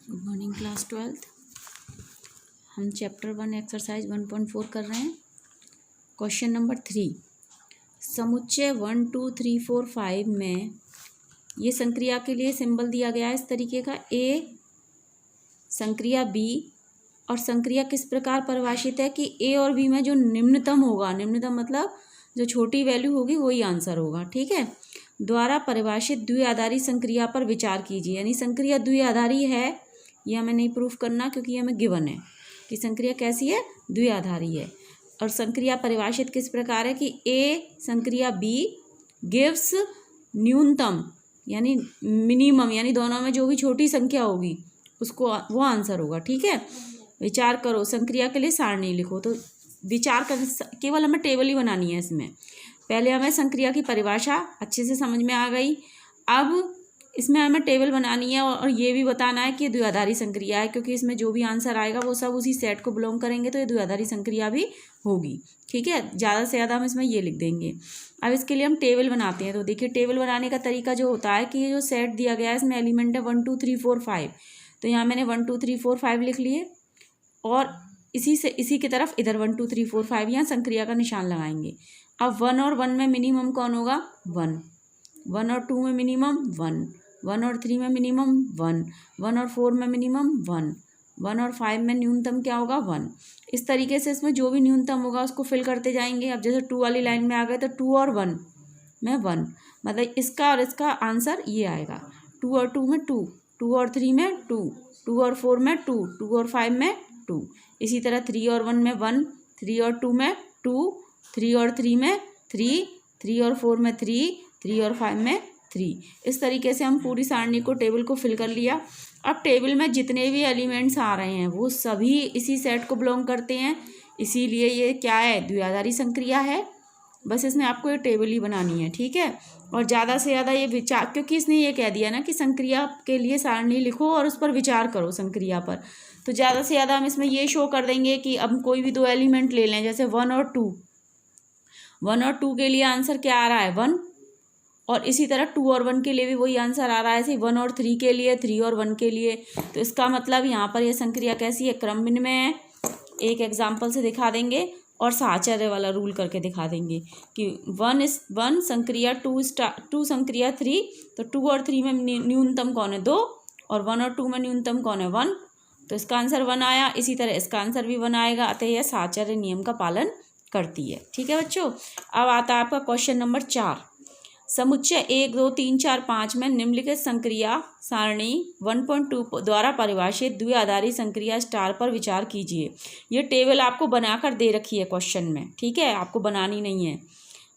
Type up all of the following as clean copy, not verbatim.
Good morning class 12th। हम chapter 1 exercise 1.4 कर रहे हैं। क्वेश्चन नंबर 3, समुच्चय 1 2 3 4 5 में ये संक्रिया के लिए सिंबल दिया गया है इस तरीके का। ए संक्रिया बी, और संक्रिया किस प्रकार परिभाषित है कि ए और बी में जो निम्नतम होगा, निम्नतम मतलब जो छोटी वैल्यू होगी वही आंसर होगा, ठीक है। द्वारा परिभाषित द्विआधारी संक्रिया पर विचार कीजिए। यानी संक्रिया द्विआधारी है, ये हमें नहीं प्रूफ करना क्योंकि हमें गिवन है कि संक्रिया कैसी है, द्विआधारी है। और संक्रिया परिभाषित किस प्रकार है कि ए संक्रिया बी गिव्स न्यूनतम यानी मिनिमम, यानी दोनों में जो भी छोटी संख्या होगी उसको वो आंसर होगा, ठीक है। विचार करो, संक्रिया के लिए सारणी लिखो। तो विचार कर, केवल हमें टेबल ही बनानी है इसमें। पहले हमें संक्रिया की परिभाषा अच्छे से समझ में आ गई, अब इसमें हमें टेबल बनानी है और ये भी बताना है कि ये द्विआधारी संक्रिया है, क्योंकि इसमें जो भी आंसर आएगा वो सब उसी सेट को बिलोंग करेंगे, तो ये द्विआधारी संक्रिया भी होगी, ठीक है। ज़्यादा से ज़्यादा हम इसमें ये लिख देंगे। अब इसके लिए हम टेबल बनाते हैं। तो देखिए, टेबल बनाने का तरीका जो होता है कि ये जो सेट दिया गया है इसमें एलिमेंट है 1 2 3 4 5। तो यहाँ मैंने 1 2 3 4 5 लिख लिए और इसी की तरफ इधर 1 2 3 4 5 यहाँ संक्रिया का निशान लगाएंगे। अब 1 और 1 में मिनिमम कौन होगा, 1। 1 और 2 में मिनिमम 1, 1 और 3 में मिनिमम 1, 1 और 4 में मिनिमम 1, 1 और 5 में न्यूनतम क्या होगा, 1। इस तरीके से इसमें जो भी न्यूनतम होगा उसको फिल करते जाएंगे। अब जैसे 2 वाली लाइन में आ गए तो 2 और 1 में 1, मतलब इसका और इसका आंसर ये आएगा। 2 और 2 में 2, 2 और 3 में 2, 2 और 4 में 2, 2 और 5 में 2। इसी तरह 3 और 1 में 1, 3 और 2 में 2, 3 और 3 में 3, 3 और 4 में 3, 3 और 5 में 3। इस तरीके से हम पूरी सारणी को, टेबल को फिल कर लिया। अब टेबल में जितने भी एलिमेंट्स आ रहे हैं वो सभी इसी सेट को बिलोंग करते हैं, इसीलिए ये क्या है, द्विआधारी संक्रिया है। बस इसमें आपको ये टेबल ही बनानी है, ठीक है। और ज़्यादा से ज़्यादा ये विचार, क्योंकि इसने ये कह दिया ना कि संक्रिया के लिए सारणी लिखो और उस पर विचार करो संक्रिया पर, तो ज़्यादा से ज़्यादा हम इसमें ये शो कर देंगे कि अब कोई भी दो एलिमेंट ले लें, जैसे 1 और 2। 1 और 2 के लिए आंसर क्या आ रहा है, 1। और इसी तरह 2 और 1 के लिए भी वही आंसर आ रहा है, ऐसे 1 और 3 के लिए, 3 और 1 के लिए। तो इसका मतलब यहाँ पर ये संक्रिया कैसी है, क्रमभिन्न में है। एक एग्जाम्पल से दिखा देंगे और साहचर्य वाला रूल करके दिखा देंगे कि 1 संक्रिया 2 संक्रिया 3। तो 2 और 3 में न्यूनतम कौन है, 2, और 1 और 2 में न्यूनतम कौन है, 1। तो इसका आंसर 1 आया। इसी तरह इसका आंसर भी 1 आएगा, अतः यह साहचर्य नियम का पालन करती है, ठीक है बच्चों। अब आता है आपका क्वेश्चन नंबर 4, समुच्चय 1 2 3 4 5 में निम्नलिखित संक्रिया सारणी 1.2 द्वारा परिभाषित द्विआधारी संक्रिया स्टार पर विचार कीजिए। ये टेबल आपको बनाकर दे रखी है क्वेश्चन में, ठीक है, आपको बनानी नहीं है।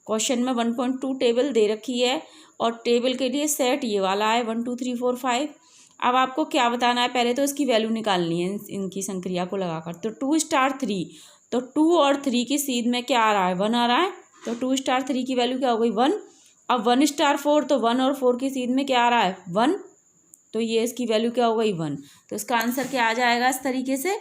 क्वेश्चन में 1.2 टेबल दे रखी है और टेबल के लिए सेट ये वाला है 1 2 3 4 5। अब आपको क्या बताना है, पहले तो इसकी वैल्यू निकालनी है इनकी संक्रिया को लगाकर। तो 2 स्टार 3, तो 2 और 3 की सीध में क्या आ रहा है, 1 आ रहा है। तो 2 स्टार 3 की वैल्यू क्या हो गई, 1। अब 1 स्टार 4, तो 1 और 4 की सीध में क्या आ रहा है, 1। तो ये इसकी वैल्यू क्या हो गई, 1। तो इसका आंसर क्या आ जाएगा, इस तरीके से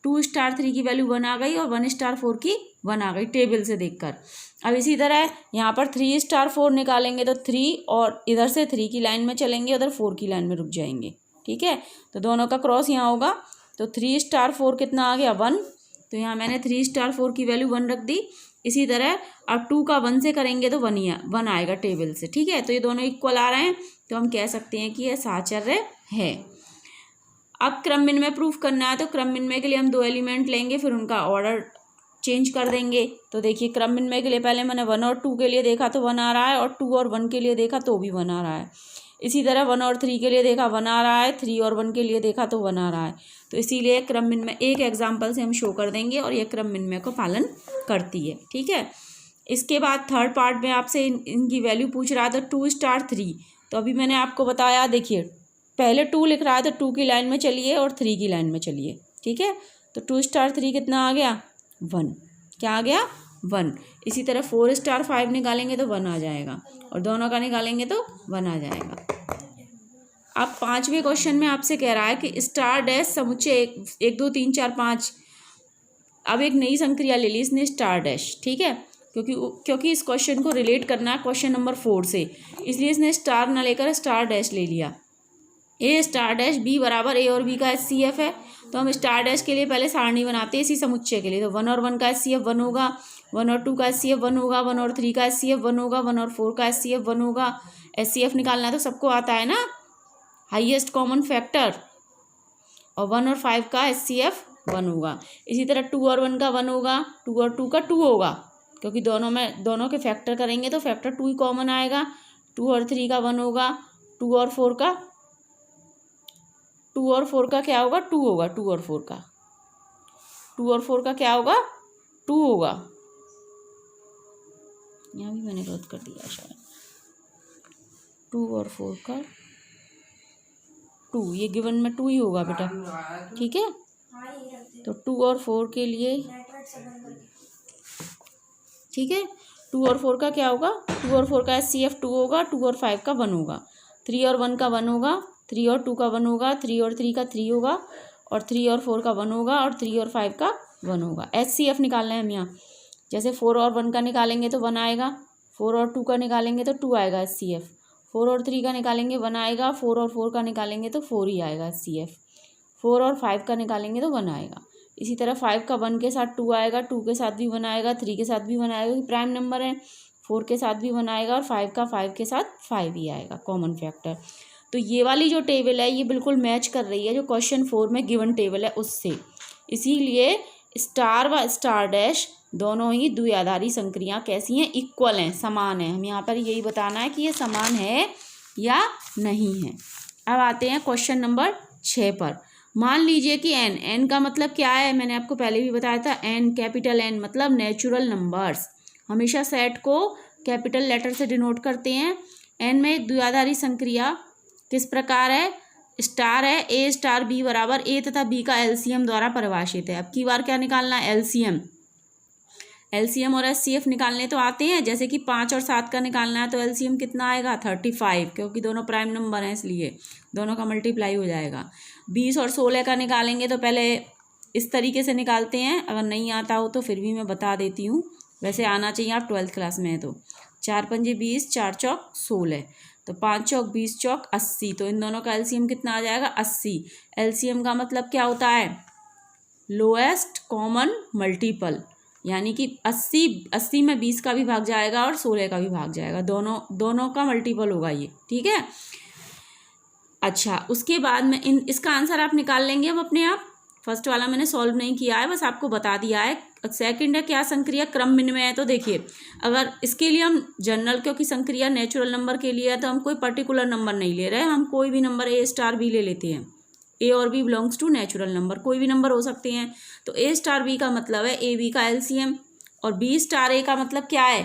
2 स्टार 3 की वैल्यू 1 आ गई और 1 स्टार 4 की 1 आ गई टेबल से देखकर। अब इसी तरह यहाँ पर 3 स्टार 4 निकालेंगे तो 3, और इधर से 3 की लाइन में चलेंगे, उधर 4 की लाइन में रुक जाएंगे, ठीक है। तो दोनों का क्रॉस यहाँ होगा। तो 3 स्टार 4 कितना आ गया, 1। तो यहाँ मैंने 3 स्टार 4 की वैल्यू 1 रख दी। इसी तरह अब 2 का 1 से करेंगे तो 1 आएगा टेबल से, ठीक है। तो ये दोनों इक्वल आ रहे हैं, तो हम कह सकते हैं कि यह साहचर्य है। अब क्रमभिन्न में प्रूफ करना है, तो क्रमभिन्न में के लिए हम 2 एलिमेंट लेंगे, फिर उनका ऑर्डर चेंज कर देंगे। तो देखिए, क्रमभिन्न में के लिए पहले मैंने 1 और 2 के लिए देखा तो 1 आ रहा है, और 2 और 1 के लिए देखा तो भी 1 आ रहा है। इसी तरह 1 और 3 के लिए देखा 1 आ रहा है, 3 और 1 के लिए देखा तो 1 आ रहा है। तो इसीलिए क्रमभिन्न में एक एग्जाम्पल से हम शो कर देंगे और यह क्रमभिन्न में को पालन करती है, ठीक है। इसके बाद थर्ड पार्ट में आपसे इनकी वैल्यू पूछ रहा था 2 स्टार 3। तो अभी मैंने आपको बताया, देखिए पहले 2 लिख रहा है तो 2 की लाइन में चलिए और 3 की लाइन में चलिए, ठीक है। तो 2 स्टार 3 कितना आ गया, 1। क्या आ गया, 1। इसी तरह 4 स्टार 5 निकालेंगे तो 1 आ जाएगा, और दोनों का निकालेंगे तो 1 आ जाएगा। अब 5वें क्वेश्चन में आपसे कह रहा है कि स्टार डैश समुच्चय 1 2 3 4 5। अब एक नई संक्रिया ले ली इसने, स्टार डैश, ठीक है, क्योंकि इस क्वेश्चन को रिलेट करना है क्वेश्चन नंबर 4 से, इसलिए इसने स्टार ना लेकर स्टार डैश ले लिया। ए स्टार डैश बी बराबर ए और बी का HCF है। तो हम स्टार डैश के लिए पहले सारणी बनाते हैं इसी समुच्चय के लिए। तो 1 और 1 का HCF 1 होगा, 1 और 2 का HCF 1 होगा, 1 और 3 का HCF 1 होगा, 1 और 4 का HCF 1 होगा। HCF निकालना है तो सबको आता है ना, हाईएस्ट कॉमन फैक्टर, और 1 और 5 का HCF 1 होगा। इसी तरह 2 और 1 का 1 होगा, 2 और 2 का 2 होगा, क्योंकि दोनों के फैक्टर करेंगे तो फैक्टर 2 ही कॉमन आएगा। 2 और 3 का 1 होगा, 2 और 4 का क्या होगा, 2 होगा। 2 और 4 का क्या होगा, 2 होगा। यहाँ भी मैंने गलत कर दिया शायद। 2 और 4 का 2, ये गिवन में 2 ही होगा बेटा, ठीक है। तो 2 और 4 के लिए, ठीक है, 2 और 4 का क्या होगा, 2 और 4 का HCF 2 होगा, 2 और 5 का 1 होगा, 3 और 1 का 1 होगा, 3 और 2 का 1 होगा, 3 और 3 का 3 होगा, और 3 और 4 का 1 होगा, और 3 और 5 का 1 होगा। HCF निकालना है हम यहाँ, जैसे 4 और 1 का निकालेंगे तो 1 आएगा, 4 और 2 का निकालेंगे तो 2 आएगा HCF, 4 और 3 का निकालेंगे 1 आएगा, 4 और 4 का निकालेंगे तो 4 ही आएगा HCF, 4 और 5 का निकालेंगे तो 1 आएगा। इसी तरह 5 का 1 के साथ 2 आएगा, 2 के साथ भी 1 आएगा, 3 के साथ भी 1 आएगा क्योंकि प्राइम नंबर है, 4 के साथ भी 1 आएगा, और 5 का 5 के साथ 5 ही आएगा कॉमन फैक्टर। तो ये वाली जो टेबल है ये बिल्कुल मैच कर रही है जो क्वेश्चन 4 में गिवन टेबल है उससे। इसीलिए स्टार व स्टार डैश दोनों ही द्विआधारी संक्रियाँ कैसी हैं, इक्वल हैं, समान हैं। हम यहाँ पर यही बताना है कि ये समान है या नहीं है। अब आते हैं क्वेश्चन नंबर 6 पर। मान लीजिए कि n का मतलब क्या है, मैंने आपको पहले भी बताया था, n कैपिटल N मतलब नेचुरल नंबर्स। हमेशा सेट को कैपिटल लेटर से डिनोट करते हैं। n में एक द्विआधारी संक्रिया किस प्रकार है, स्टार है, a स्टार b बराबर a तथा b का LCM द्वारा परिभाषित है। अब की बार क्या निकालना है, LCM और HCF निकालने तो आते हैं, जैसे कि 5 और 7 का निकालना है तो LCM कितना आएगा 35, क्योंकि दोनों प्राइम नंबर हैं इसलिए दोनों का मल्टीप्लाई हो जाएगा। 20 और 16 का निकालेंगे तो पहले इस तरीके से निकालते हैं, अगर नहीं आता हो तो फिर भी मैं बता देती हूँ, वैसे आना चाहिए, आप 12th क्लास में है तो। 4 पंजे 20, 4 चौक 16, तो 5 चौक 20 चौक 80, तो इन दोनों का LCM कितना आ जाएगा 80। LCM का मतलब क्या होता है, लोएस्ट कॉमन मल्टीपल, यानी कि 80 में 20 का भी भाग जाएगा और 16 का भी भाग जाएगा, दोनों का मल्टीपल होगा ये, ठीक है। अच्छा, उसके बाद में इसका आंसर आप निकाल लेंगे अब अपने आप। फर्स्ट वाला मैंने सॉल्व नहीं किया है, बस आपको बता दिया है। सेकंड है क्या, संक्रिया क्रम विनिमय है। तो देखिए, अगर इसके लिए हम जनरल, क्योंकि संक्रिया नेचुरल नंबर के लिए है तो हम कोई पर्टिकुलर नंबर नहीं ले रहे हैं, हम कोई भी नंबर a स्टार b ले लेते हैं। a और b belongs to natural number, कोई भी नंबर हो सकते हैं। तो a स्टार b का मतलब है a b का LCM, और b स्टार a का मतलब क्या है,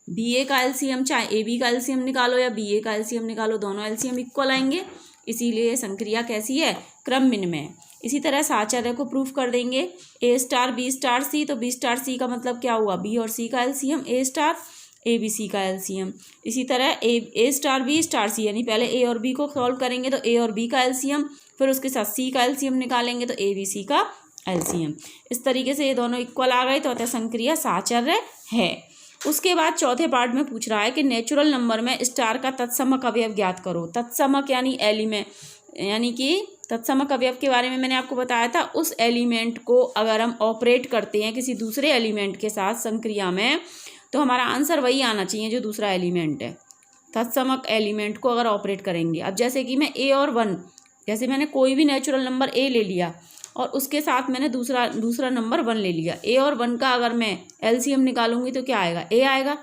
b a का LCM। चाहे a b का LCM निकालो या b a का LCM निकालो, दोनों LCM इक्वल आएंगे, इसीलिए संक्रिया कैसी है, क्रम विनिमय। इसी तरह साहचर्य को प्रूफ कर देंगे, a star b star c, तो b स्टार c का मतलब क्या हुआ, b और c का LCM, a star a b c का LCM। इसी तरह a star b star c, यानी पहले a और b को सॉल्व करेंगे तो a और b का LCM, फिर उसके साथ c का LCM निकालेंगे तो a b c का LCM। इस तरीके से ये दोनों इक्वल आ गए तो अतः संक्रिया साहचर्य है। उसके बाद चौथे पार्ट में पूछ रहा है कि नेचुरल नंबर में स्टार का तत्समक अवयव ज्ञात करो। तत्समक यानी एलिमेंट, यानी कि तत्समक अवयव के बारे में मैंने आपको बताया था, उस एलिमेंट को अगर हम ऑपरेट करते हैं किसी दूसरे एलिमेंट के साथ संक्रिया में तो हमारा आंसर वही आना चाहिए जो दूसरा एलिमेंट है। तत्समक एलिमेंट को अगर ऑपरेट करेंगे, अब जैसे कि मैं a और 1, जैसे मैंने कोई भी नेचुरल नंबर a ले लिया और उसके साथ मैंने दूसरा नंबर 1 ले लिया, a और 1 का अगर मैं LCM निकालूंगी तो क्या आएगा, a आएगा,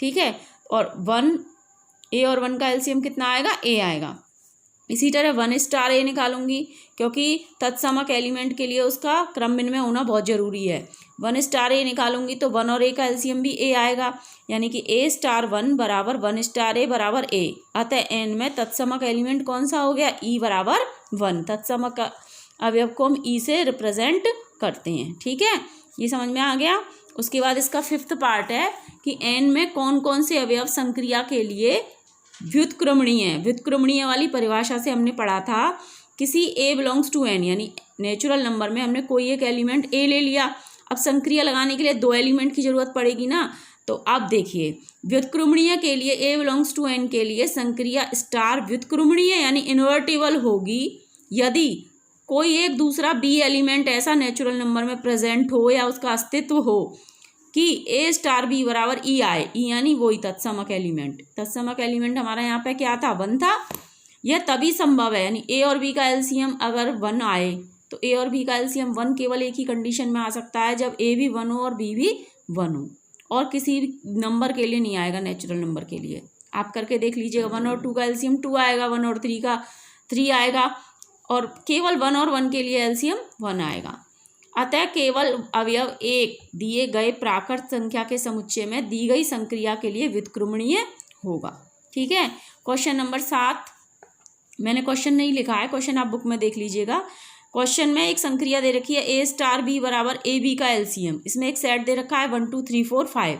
ठीक है। और a और 1 का LCM कितना आएगा, a आएगा। इसी तरह 1 स्टार a निकालूंगी, क्योंकि तत्समक एलिमेंट के लिए उसका क्रम विनिमय होना बहुत ज़रूरी है। 1 स्टार a निकालूंगी तो 1 और a का LCM भी a आएगा, यानी कि a स्टार 1 बराबर 1 स्टार a बराबर a। अतः n में तत्समक एलिमेंट कौन सा हो गया, e बराबर 1। तत्समक अवयव को हम e से रिप्रेजेंट करते हैं, ठीक है, ये समझ में आ गया। उसके बाद इसका 5th पार्ट है कि n में कौन कौन से अवयव संक्रिया के लिए व्युत्क्रमणीय है। व्युत्क्रमणीय वाली परिभाषा से हमने पढ़ा था, किसी a बिलोंग्स टू n, यानी नेचुरल नंबर में हमने कोई एक एलिमेंट a ले लिया, अब संक्रिया लगाने के लिए 2 एलिमेंट की जरूरत पड़ेगी ना, तो अब देखिए व्युत्क्रमणीय के लिए A बिलोंग्स टू N के लिए संक्रिया स्टार व्युत्क्रमणीय यानी इन्वर्टिबल होगी यदि कोई एक दूसरा B एलिमेंट ऐसा नेचुरल नंबर में प्रेजेंट हो या उसका अस्तित्व हो कि A स्टार B बराबर E आए, E यानी वही तत्समक एलिमेंट। तत्समक एलिमेंट हमारा यहाँ पे क्या था, 1 था। यह तभी संभव है यानी A और B का एलसीएम अगर 1 आए तो A और B का एलसीएम 1 केवल एक ही कंडीशन में आ सकता है, जब A भी 1 हो और B भी 1 हो, और किसी नंबर के लिए नहीं आएगा नेचुरल नंबर के लिए। आप करके देख लीजिएगा, 1 और 2 का एलसीएम 2 आएगा, 1 और 3 का 3 आएगा, और केवल 1 और 1 के लिए एलसीएम 1 आएगा। अतः केवल अवयव एक दिए गए प्राकृत संख्या के समुच्चय में दी गई संक्रिया के लिए व्युत्क्रमणीय होगा। ठीक है। क्वेश्चन नंबर 7, मैंने क्वेश्चन नहीं लिखा है, क्वेश्चन आप बुक में देख लीजिएगा। क्वेश्चन में एक संक्रिया दे रखी है A स्टार B बराबर AB का एलसीएम। इसमें एक सेट दे रखा है 1 2 3 4 5।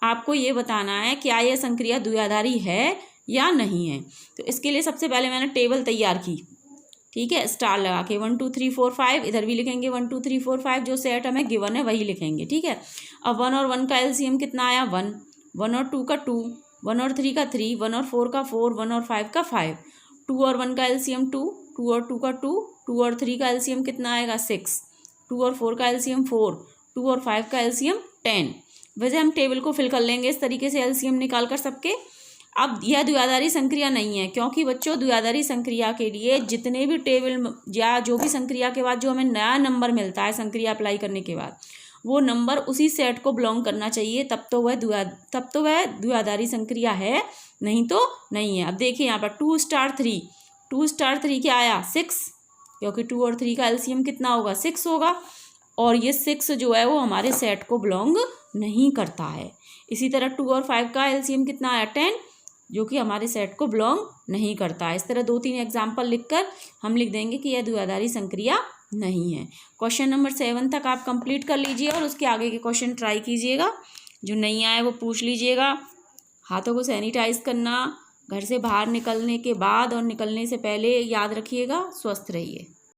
आपको ये बताना है क्या यह संक्रिया द्विआधारी है या नहीं है। तो इसके लिए सबसे पहले मैंने टेबल तैयार की, ठीक है, स्टार लगा के 1 2 3 4 5, इधर भी लिखेंगे 1 2 3 4 5, जो सेट हमें गिवन है वही लिखेंगे। ठीक है। अब 1 और 1 का एलसीएम कितना आया, 1, 1 और 2 का 2, 1 और 3 का 3, 1 और 4 का 4, 1 और 5 का 5, 2 और 1 का एलसीएम 2, 2 और 2 का 2, 2 और 3 का एलसीएम कितना आएगा 6, 2 और 4 का एलसीएम 4, 2 और 5 का एलसीएम 10। वैसे हम टेबल को फिल कर लेंगे इस तरीके से एलसीएम निकाल कर सबके। अब यह द्विआधारी संक्रिया नहीं है, क्योंकि बच्चों द्विआधारी संक्रिया के लिए जितने भी टेबल या जो भी संक्रिया के बाद जो हमें नया नंबर मिलता है संक्रिया अप्लाई करने के बाद, वो नंबर उसी सेट को बिलोंग करना चाहिए, तब तो वह द्विआधारी संक्रिया है, नहीं तो नहीं है। अब देखिए यहाँ पर 2 स्टार 3, 2 स्टार 3 क्या आया 6, क्योंकि 2 और 3 का एलसीएम कितना होगा 6 होगा, और ये 6 जो है वो हमारे सेट को बिलोंग नहीं करता है। इसी तरह 2 और 5 का एलसीएम कितना आया 10, जो कि हमारे सेट को बिलोंग नहीं करता है। इस तरह 2-3 एग्जाम्पल लिखकर हम लिख देंगे कि यह द्विआधारी संक्रिया नहीं है। क्वेश्चन नंबर 7 तक आप कंप्लीट कर लीजिए और उसके आगे के क्वेश्चन ट्राई कीजिएगा। जो नहीं आए वो पूछ लीजिएगा। हाथों को सैनिटाइज करना घर से बाहर निकलने के बाद और निकलने से पहले याद रखिएगा। स्वस्थ रहिए।